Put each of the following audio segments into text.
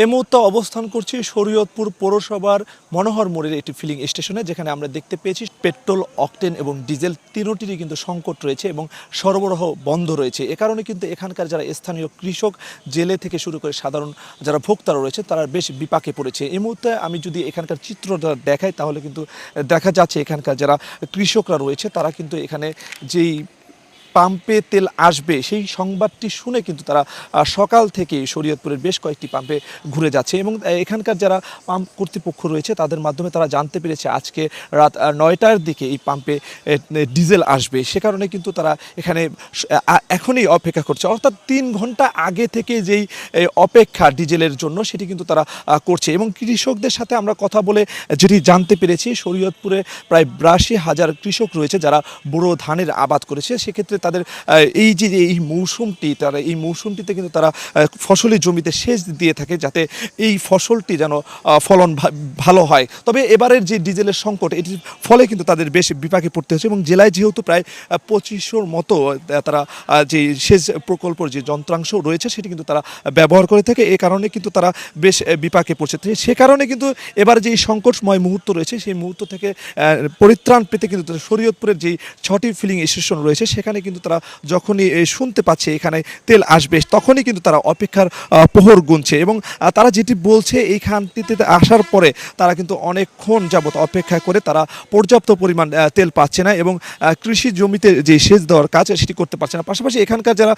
এই মুহূর্তে অবস্থান করছি শরীয়তপুর পৌরসভার মনোহর মোড়ের একটি ফিলিং স্টেশনে, যেখানে আমরা দেখতে পেয়েছি পেট্রোল, অকটেন এবং ডিজেল তিনটিরই কিন্তু সংকট রয়েছে এবং সরবরাহ বন্ধ রয়েছে। এ কারণে কিন্তু এখানকার যারা স্থানীয় কৃষক, জেলে থেকে শুরু করে সাধারণ যারা ভোক্তারা রয়েছে তারা বেশ বিপাকে পড়েছে। এই মুহূর্তে আমি যদি এখানকার চিত্রটা দেখাই তাহলে কিন্তু দেখা যাচ্ছে এখানকার যারা কৃষকরা রয়েছে তারা কিন্তু এখানে যেই পাম্পে তেল আসবে সেই সংবাদটি শুনে কিন্তু তারা সকাল থেকে শরীয়তপুরের বেশ কয়েকটি পাম্পে ঘুরে যাচ্ছে এবং এখানকার যারা পাম্প কর্তৃপক্ষ রয়েছে তাদের মাধ্যমে তারা জানতে পেরেছে আজকে রাত 9টার দিকে এই পাম্পে ডিজেল আসবে। সে কারণে কিন্তু তারা এখানে এখনই অপেক্ষা করছে, অর্থাৎ 3 ঘন্টা আগে থেকে যেই অপেক্ষা ডিজেলের জন্য সেটি কিন্তু তারা করছে। এবং কৃষকদের সাথে আমরা কথা বলে যেটি জানতে পেরেছি, শরীয়তপুরে প্রায় 82,000 কৃষক রয়েছে যারা বোরো ধানের আবাদ করেছে। সেক্ষেত্রে তাদের এই যে এই মৌসুমটি, তারা এই মৌসুমটিতে কিন্তু তারা ফসলি জমিতে সেচ দিয়ে থাকে যাতে এই ফসলটি যেন ফলন ভালো হয়। তবে এবারের যে ডিজেলের সংকট, এটির ফলে কিন্তু তাদের বেশ বিপাকে পড়তে হচ্ছে এবং জেলায় যেহেতু প্রায় 2500 মতো তারা যে সেচ প্রকল্পের যে যন্ত্রাংশ রয়েছে সেটি কিন্তু তারা ব্যবহার করে থাকে। এই কারণে কিন্তু তারা বেশ বিপাকে পড়ছে। সে কারণে কিন্তু এবার যে সংকটময় মুহূর্ত রয়েছে সেই মুহূর্ত থেকে পরিত্রাণ পেতে কিন্তু শরীয়তপুরের যে 6টি ফিলিং স্টেশন রয়েছে সেখানে কিন্তু তারা যখনই শুনতে পাচ্ছে এখানে তেল আসবে তখনই কিন্তু তারা অপেক্ষার প্রহর গুনছে এবং তারা যেটি বলছে এইখানটিতে আসার পরে তারা কিন্তু অনেকক্ষণ যাবত অপেক্ষা করে তারা পর্যাপ্ত পরিমাণ তেল পাচ্ছে না এবং কৃষি জমিতে যে সেচ দেওয়ার কাজ সেটি করতে পারছে না। পাশাপাশি এখানকার যারা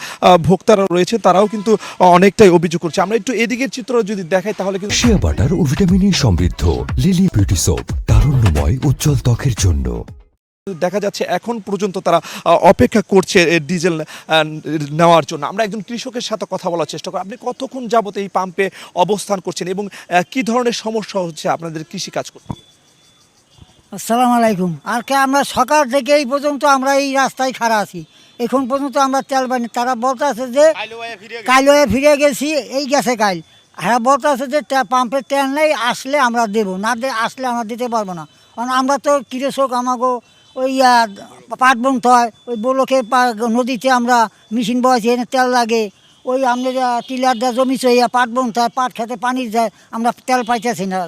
ভোক্তারা রয়েছে তারাও কিন্তু অনেকটাই অভিযোগ করছে। আমরা একটু এদিকের চিত্র যদি দেখাই তাহলে কিন্তু শিয়া বাটার ও ভিটামিনে সমৃদ্ধ লিলি বিউটি সোপ, তারুণ্যময় উজ্জ্বল ত্বকের জন্য। দেখা যাচ্ছে এখন পর্যন্ত তারা অপেক্ষা করছে ডিজেল নেওয়ার জন্য। আমরা একজন কৃষকের সাথে কথা বলার চেষ্টা করি। আপনি কতক্ষণ যাবত এই পাম্পে অবস্থান করছেন এবং কি ধরনের সমস্যা হচ্ছে আপনাদের কৃষি কাজ করতে? আসসালামু আলাইকুম। আর কে আমরা সকাল থেকে এই পর্যন্ত আমরা এই রাস্তায় খাড়া আছি, এখন পর্যন্ত আমরা তেল পাইনি। তারা বলতে আছে যে কাইলে ফিরে গেছি, এই গেছে কাইল। হ্যাঁ বলতে আছে যে পাম্পের তেল নেই, আসলে আমরা দেবো, না আসলে আমরা দিতে পারবো না। কারণ আমরা তো কৃষক, আমাকে ওই পাট বুনতে হয়, ওই বোলকের নদীতে আমরা মেশিন বয়েছি, এনে তেল লাগে। ওই আমাদের টিলার দেওয়া জমি চইয়া পাট বুনতে হয়, পাট খেতে পানি যায়, আমরা তেল পাইতেছি না।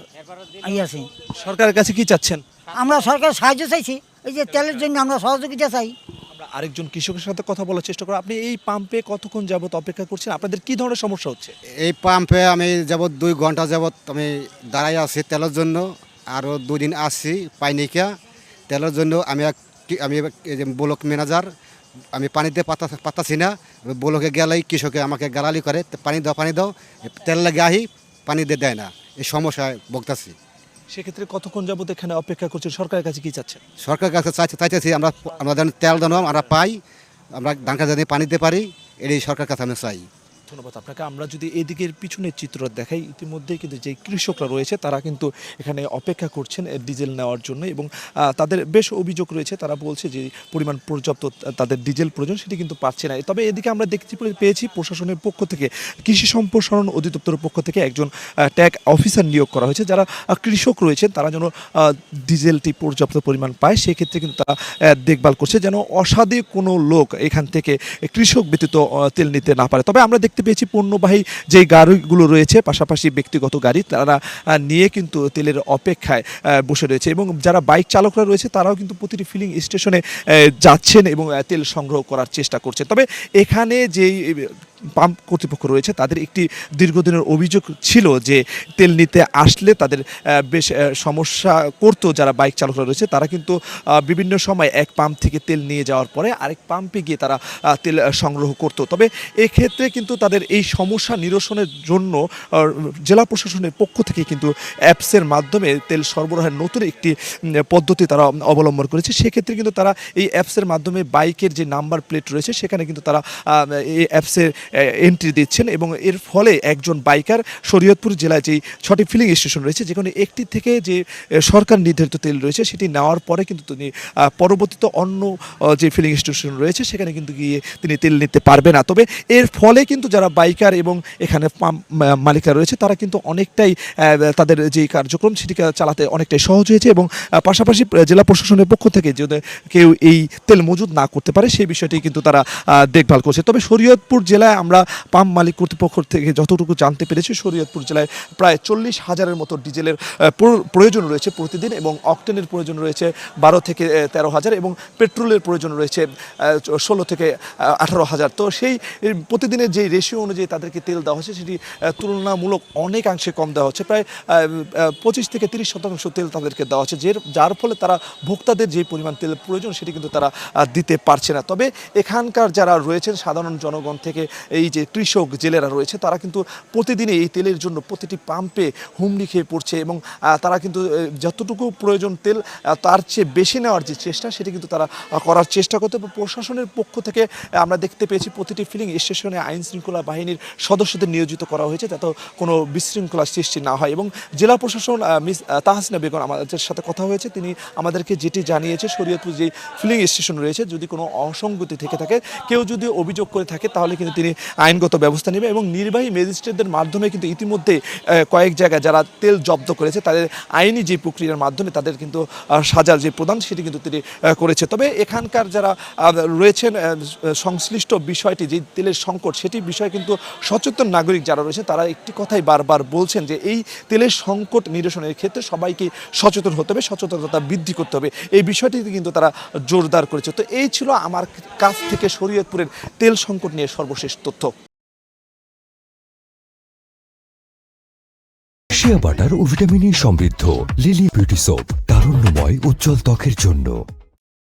আছি সরকারের কাছে কি চাচ্ছেন? আমরা সরকার সাহায্য চাইছি, এই যে তেলের জন্য আমরা সহযোগিতা চাই। আমরা আরেকজন কৃষকের সাথে কথা বলার চেষ্টা করি। আপনি এই পাম্পে কতক্ষণ যাবত অপেক্ষা করছেন? আপনাদের কি ধরনের সমস্যা হচ্ছে? এই পাম্পে আমি যাবৎ 2 ঘন্টা যাবৎ আমি দাঁড়াই আছি তেলের জন্য। আরও 2 দিন আসছি পাইনিকা তেলের জন্য। আমি এই যে ব্লক ম্যানেজার, আমি পানিতে পাতাছি না। ব্লকে গেলেই কৃষকে আমাকে গালালি করে, পানি দাও, তেল লাগে আহি, পানি দেয় না। এই সমস্যায় ভুগতেছি। সেক্ষেত্রে কতক্ষণ যাবত এখানে অপেক্ষা করছেন? সরকারের কাছে কি চাচ্ছেন? সরকারের কাছে চাইতেছি আমরা যেন তেল যেন আমরা পাই, আমরা ধান কাজ যেন পানি দিতে পারি, এটাই সরকারের কাছে আমি চাই। ধন্যবাদ আপনাকে। আমরা যদি এদিকের পিছনের চিত্র দেখাই, ইতিমধ্যেই কিন্তু যে কৃষকরা রয়েছে তারা কিন্তু এখানে অপেক্ষা করছেন ডিজেল নেওয়ার জন্য এবং তাদের বেশ অভিযোগ রয়েছে। তারা বলছে যে পরিমাণ পর্যাপ্ত তাদের ডিজেল প্রয়োজন সেটি কিন্তু পাচ্ছে না। তবে এদিকে আমরা দেখতে পেয়েছি প্রশাসনের পক্ষ থেকে, কৃষি সম্প্রসারণ অধিদপ্তরের পক্ষ থেকে একজন ট্যাগ অফিসার নিয়োগ করা হয়েছে। যারা কৃষক রয়েছেন তারা যেন ডিজেলটি পর্যাপ্ত পরিমাণ পায় সেক্ষেত্রে কিন্তু তারা দেখভাল করছে যেন অসাধু কোনো লোক এখান থেকে কৃষক ব্যতীত তেল নিতে না পারে। তবে আমরা দেখতে পেয়েছি পণ্যবাহী যে গাড়িগুলো রয়েছে, পাশাপাশি ব্যক্তিগত গাড়ি, তারা নিয়ে কিন্তু তেলের অপেক্ষায় বসে রয়েছে এবং যারা বাইক চালকরা রয়েছে তারাও কিন্তু প্রতিটি ফিলিং স্টেশনে যাচ্ছেন এবং তেল সংগ্রহ করার চেষ্টা করছেন। তবে এখানে যেই পাম্প কর্তৃপক্ষ রয়েছে তাদের একটি দীর্ঘদিনের অভিযোগ ছিল যে তেল নিতে আসলে তাদের বেশ সমস্যা করতো। যারা বাইক চালকরা রয়েছে তারা কিন্তু বিভিন্ন সময় এক পাম্প থেকে তেল নিয়ে যাওয়ার পরে আরেক পাম্পে গিয়ে তারা তেল সংগ্রহ করতো। তবে এক্ষেত্রে কিন্তু তাদের এই সমস্যা নিরসনের জন্য জেলা প্রশাসনের পক্ষ থেকে কিন্তু অ্যাপসের মাধ্যমে তেল সরবরাহের নতুন একটি পদ্ধতি তারা অবলম্বন করেছে। সেক্ষেত্রে কিন্তু তারা এই অ্যাপসের মাধ্যমে বাইকের যে নাম্বার প্লেট রয়েছে সেখানে কিন্তু তারা এই অ্যাপসে এন্ট্রি দিচ্ছেন এবং এর ফলে একজন বাইকার শরীয়তপুর জেলায় যেই 6টি ফিলিং স্টেশন রয়েছে যেখানে একটি থেকে যে সরকার নির্ধারিত তেল রয়েছে সেটি নেওয়ার পরে কিন্তু তিনি পরবর্তীতে অন্য যে ফিলিং স্টেশন রয়েছে সেখানে কিন্তু গিয়ে তিনি তেল নিতে পারবে না। তবে এর ফলে কিন্তু যারা বাইকার এবং এখানে পাম্প মালিকরা রয়েছে তারা কিন্তু অনেকটাই তাদের যে কার্যক্রম সেটিকে চালাতে অনেকটাই সহজ হয়েছে এবং পাশাপাশি জেলা প্রশাসনের পক্ষ থেকে যদি কেউ এই তেল মজুদ না করতে পারে সেই বিষয়টি কিন্তু তারা দেখভাল করছে। তবে শরীয়তপুর জেলায় আমরা পাম্প মালিক কর্তৃপক্ষ থেকে যতটুকু জানতে পেরেছি শরীয়তপুর জেলায় প্রায় 40,000-এর মতো ডিজেলের প্রয়োজন রয়েছে প্রতিদিন এবং অকটেনের প্রয়োজন রয়েছে 12 থেকে 13,000 এবং পেট্রোলের প্রয়োজন রয়েছে 16 থেকে 18,000। তো সেই প্রতিদিনের যে রেশিও অনুযায়ী তাদেরকে তেল দেওয়া হচ্ছে সেটি তুলনামূলক অনেকাংশে কম দেওয়া হচ্ছে, প্রায় 25 থেকে 30% তেল তাদেরকে দেওয়া হচ্ছে, যার ফলে তারা ভোক্তাদের যে পরিমাণ তেল প্রয়োজন সেটি কিন্তু তারা দিতে পারছে না। তবে এখানকার যারা রয়েছেন সাধারণ জনগণ থেকে এই যে কৃষক জেলেরা রয়েছে তারা কিন্তু প্রতিদিনই এই তেলের জন্য প্রতিটি পাম্পে হুমড়ি খেয়ে পড়ছে এবং তারা কিন্তু যতটুকু প্রয়োজন তেল তার চেয়ে বেশি নেওয়ার যে চেষ্টা সেটি কিন্তু তারা করার চেষ্টা করতে। প্রশাসনের পক্ষ থেকে আমরা দেখতে পেয়েছি প্রতিটি ফিলিং স্টেশনে আইন শৃঙ্খলা বাহিনীর সদস্যদের নিয়োজিত করা হয়েছে যাতে কোনো বিশৃঙ্খলা সৃষ্টি না হয়। এবং জেলা প্রশাসন মিস তাহসিনা বেগম আমাদের সাথে কথা হয়েছে, তিনি আমাদেরকে যেটি জানিয়েছে শরীয়তপুর যে ফিলিং স্টেশন রয়েছে যদি কোনো অসঙ্গতি থেকে থাকে, কেউ যদি অভিযোগ করে থাকে তাহলে কিন্তু তিনি আইনগত ব্যবস্থা নেবে এবং নির্বাহী ম্যাজিস্ট্রেটদের মাধ্যমে কিন্তু ইতিমধ্যে কয়েক জায়গায় যারা তেল জব্দ করেছে তাদের আইনি যে প্রক্রিয়ার মাধ্যমে তাদের কিন্তু সাজার যে প্রদান সেটি কিন্তু তিনি করেছে। তবে এখানকার যারা রয়েছেন সংশ্লিষ্ট বিষয়টি যে তেলের সংকট সেটি বিষয়ে কিন্তু সচেতন নাগরিক যারা রয়েছে তারা একটি কথাই বারবার বলছেন যে এই তেলের সংকট নিরসনের ক্ষেত্রে সবাইকে সচেতন হতে হবে, সচেতনতা বৃদ্ধি করতে হবে, এই বিষয়টিতে কিন্তু তারা জোরদার করেছে। তো এই ছিল আমার কাছ থেকে শরীয়তপুরের তেল সংকট নিয়ে সর্বশেষ তথ্য। শিয়া বাটার ও ভিটামিন ই সমৃদ্ধ লিলি বিউটি সোপ, তারুণ্যময় উজ্জ্বল ত্বকের জন্য।